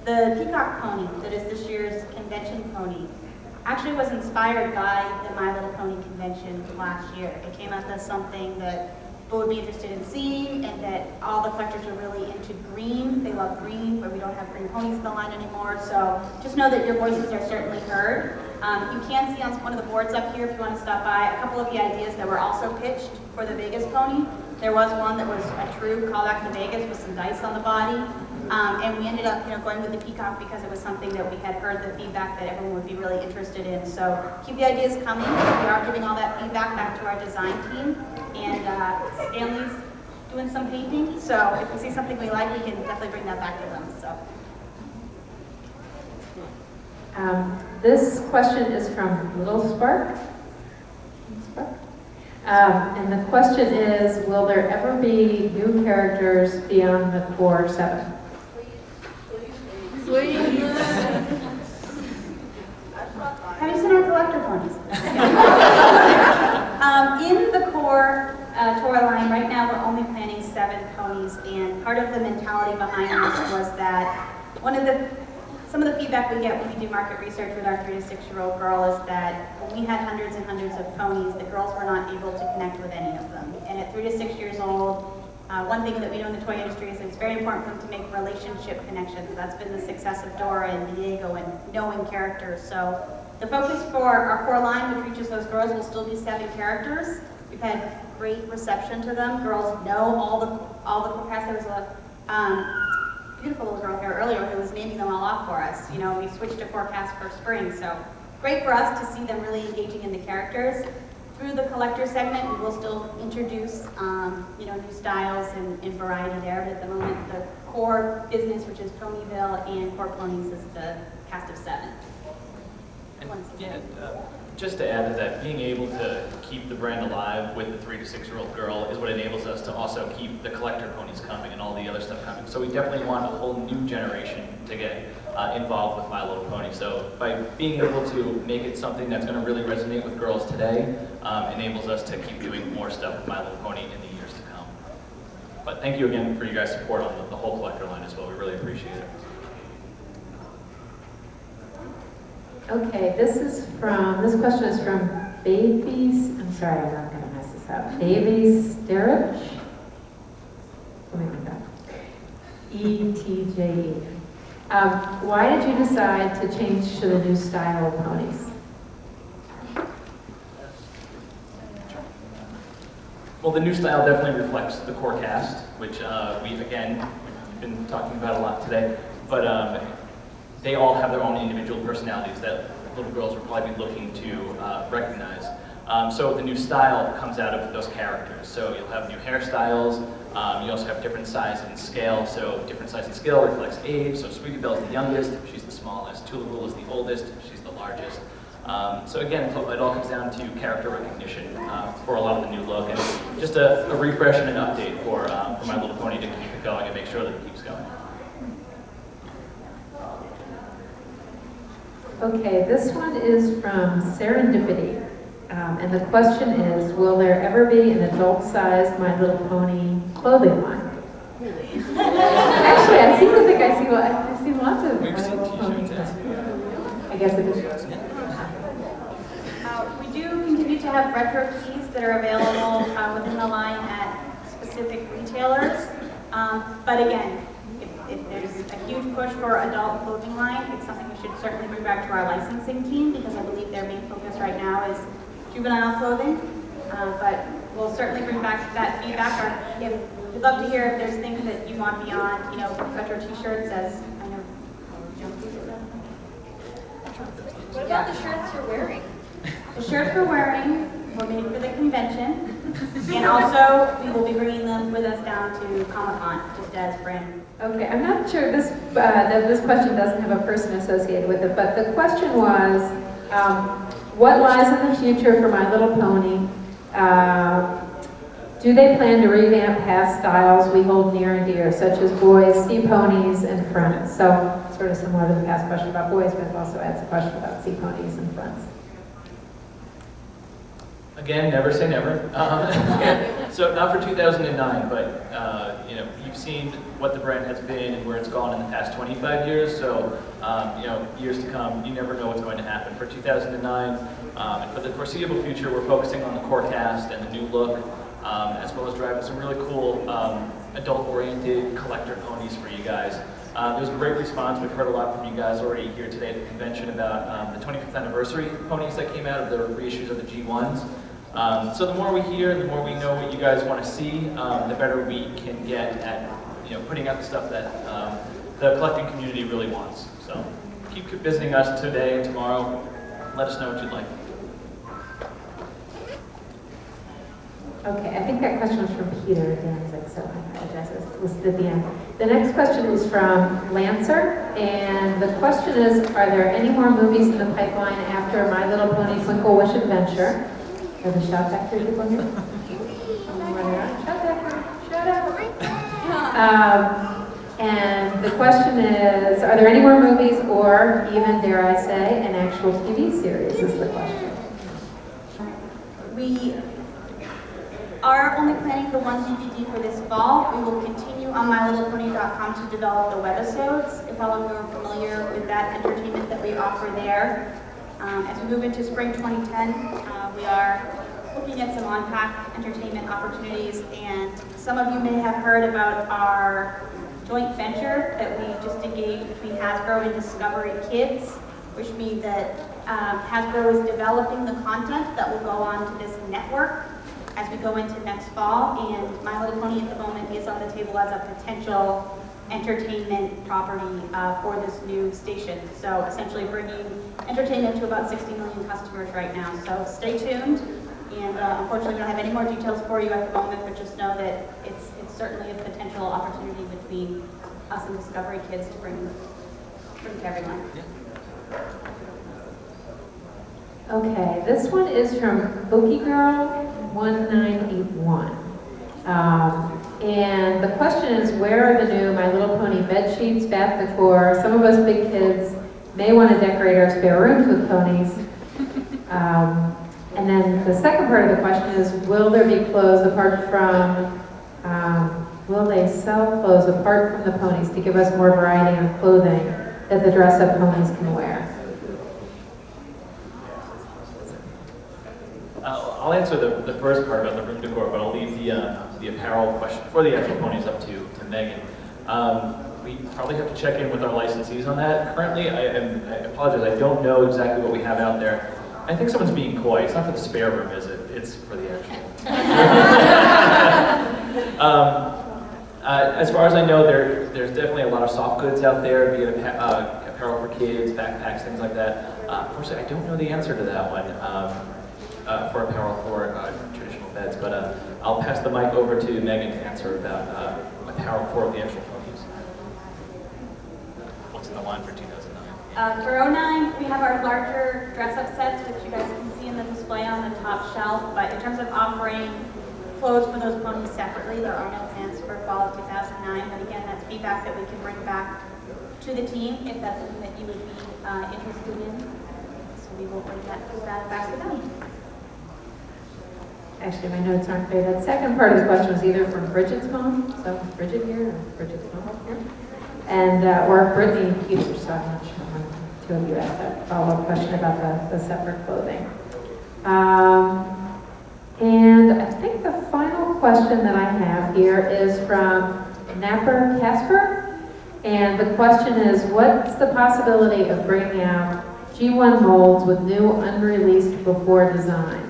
The peacock pony that is this year's convention pony actually was inspired by the My Little Pony convention last year. It came up as something that people would be interested in seeing, and that all the collectors are really into green. They love green, but we don't have green ponies in the line anymore. So just know that your voices are certainly heard. You can see on one of the boards up here, if you want to stop by, a couple of the ideas that were also pitched for the Vegas pony. There was one that was a true callback to Vegas with some dice on the body. And we ended up going with the peacock because it was something that we had heard the feedback that everyone would be really interested in. So keep the ideas coming. We are giving all that feedback back to our design team. And Stanley's doing some painting. So if we see something we like, we can definitely bring that back to them. So. This question is from Little Spark. And the question is, will there ever be new characters beyond the core 7? Please. Have you seen our collector ponies? In the core toy line, right now we're only planning 7 ponies, and part of the mentality behind this was that some of the feedback we get when we do market research with our 3 to 6-year-old girl is that when we had hundreds and hundreds of ponies, the girls were not able to connect with any of them. And at 3 to 6 years old, one thing that we know in the toy industry is it's very important for them to make relationship connections. That's been the success of Dora and Diego and knowing characters. So the focus for our core line, which reaches those girls, will still be 7 characters. We've had great reception to them. Girls know all the core cast. There was a beautiful little girl here earlier who was naming them all off for us. We switched to forecast for spring, so great for us to see them really engaging in the characters. Through the collector segment, we will still introduce new styles and variety there, but at the moment, the core business, which is Ponyville and Core Ponies, is the cast of 7. And just to add to that, being able to keep the brand alive with the 3 to 6-year-old girl is what enables us to also keep the collector ponies coming and all the other stuff coming. So we definitely want a whole new generation to get involved with My Little Pony. So by being able to make it something that's going to really resonate with girls today, enables us to keep doing more stuff with My Little Pony in the years to come. But thank you again for you guys' support on the whole collector line as well. We really appreciate it. Okay, this question is from Babies, I'm sorry, I'm not going to mess this up. Babies Sterich? Something like that. ETJE. Why did you decide to change to the new style of ponies? Well, the new style definitely reflects the core cast, which we've been talking about a lot today. But they all have their own individual personalities that little girls will probably be looking to recognize. So the new style comes out of those characters. So you'll have new hairstyles. You also have different size and scale. So different size and scale reflects age. So Sweetie Belle's the youngest, she's the smallest. Tulipul is the oldest, she's the largest. So again, it all comes down to character recognition for a lot of the new look, and just a refresh and an update for My Little Pony to keep it going and make sure that it keeps going. Okay, this one is from Serendipity. And the question is, will there ever be an adult-sized My Little Pony clothing line? Actually, I seem to think I've seen lots of My Little Pony stuff. I guess it is. We do continue to have retro tees that are available within the line at specific retailers. But again, if there's a huge push for adult clothing line, it's something we should certainly bring back to our licensing team, because I believe their main focus right now is juvenile clothing. But we'll certainly bring back that feedback. We'd love to hear if there's things that you want beyond, retro t-shirts, as I know. What about the shirts you're wearing? The shirts we're wearing were made for the convention, and also we will be bringing them with us down to Comic-Con, just as brand. Okay, I'm not sure this question doesn't have a person associated with it, but the question was, what lies in the future for My Little Pony? Do they plan to revamp past styles we hold near and dear, such as boys, sea ponies, and fronts? So, sort of similar to the past question about boys, but it also adds a question about sea ponies and fronts. Again, never say never. So not for 2009, but you know, you've seen what the brand has been and where it's gone in the past 25 years. So you know, years to come, you never know what's going to happen. For 2009 and for the foreseeable future, we're focusing on the core cast and the new look, as well as driving some really cool adult-oriented collector ponies for you guys. There's a great response. We've heard a lot from you guys already here today at the convention about the 25th anniversary ponies that came out of the reissues of the G1s. So the more we hear, the more we know what you guys want to see, the better we can get at putting out the stuff that the collecting community really wants. So keep visiting us today and tomorrow. Let us know what you'd like. Okay, I think that question was from Peter Danzig, so I apologize, it was listed at the end. The next question is from Lancer, and the question is, are there any more movies in the pipeline after My Little Pony Twinkle Wish Adventure? Are the Shout Factory people here? Shout Factory, shout out. And the question is, are there any more movies or even, dare I say, an actual TV series is the question. We are only planning for one DVD for this fall. We will continue on MyLittlePony.com to develop the webisodes. If all of you are familiar with that entertainment that we offer there. As we move into spring 2010, we are looking at some on-pack entertainment opportunities, and some of you may have heard about our joint venture that we just engaged between Hasbro and Discovery Kids, which means that Hasbro is developing the content that will go on to this network as we go into next fall, and My Little Pony at the moment is on the table as a potential entertainment property for this new station. So essentially bringing entertainment to about 60 million customers right now. So stay tuned, and unfortunately we don't have any more details for you at the moment, but just know that it's certainly a potential opportunity between us and Discovery Kids to bring to everyone. Okay, this one is from Bookie Girl 1981. And the question is, where are the new My Little Pony bed sheets, bath decor? Some of us big kids may want to decorate our spare rooms with ponies. And then the second part of the question is, will there be clothes apart from, will they sell clothes apart from the ponies to give us more variety of clothing that the dress-up ponies can wear? I'll answer the first part about the room decor, but I'll leave the apparel question for the actual ponies up to Megan. We probably have to check in with our licensees on that. Currently, I apologize, I don't know exactly what we have out there. I think someone's being coy. It's not for the spare room, is it? It's for the actual. As far as I know, there's definitely a lot of soft goods out there, be it apparel for kids, backpacks, things like that. Unfortunately, I don't know the answer to that one. For apparel for traditional beds, but I'll pass the mic over to Megan to answer about apparel for the actual ponies. What's in the line for 2009? For 09, we have our larger dress-up sets, which you guys can see in the display on the top shelf, but in terms of offering clothes for those ponies separately, there are no plans for fall of 2009, but again, that's feedback that we can bring back to the team if that's something that you would be interested in. So we will bring that feedback back to them. Actually, my notes aren't there. That second part of the question was either from Bridget's mom, so Bridget here, or Bridget's mom here, and or Brittany Peters, so I'm not sure when the two of you asked that follow-up question about the separate clothing. And I think the final question that I have here is from Napper Casper, and the question is, what's the possibility of bringing out G1 molds with new unreleased before designs?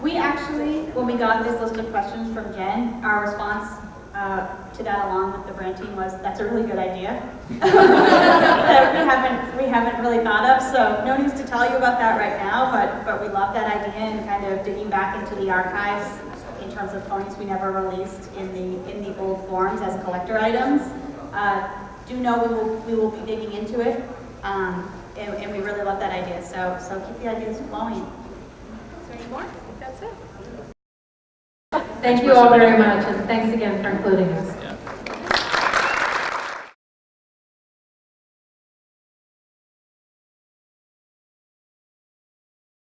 We actually, when we got this list of questions from Jen, our response to that along with the brand team was, that's a really good idea. that we haven't really thought of, so no news to tell you about that right now, but we love that idea and kind of digging back into the archives in terms of ponies we never released in the old forms as collector items. Do know we will be digging into it, and we really love that idea, so keep the ideas flowing. More? That's it. Thank you all very much, and thanks again for including us.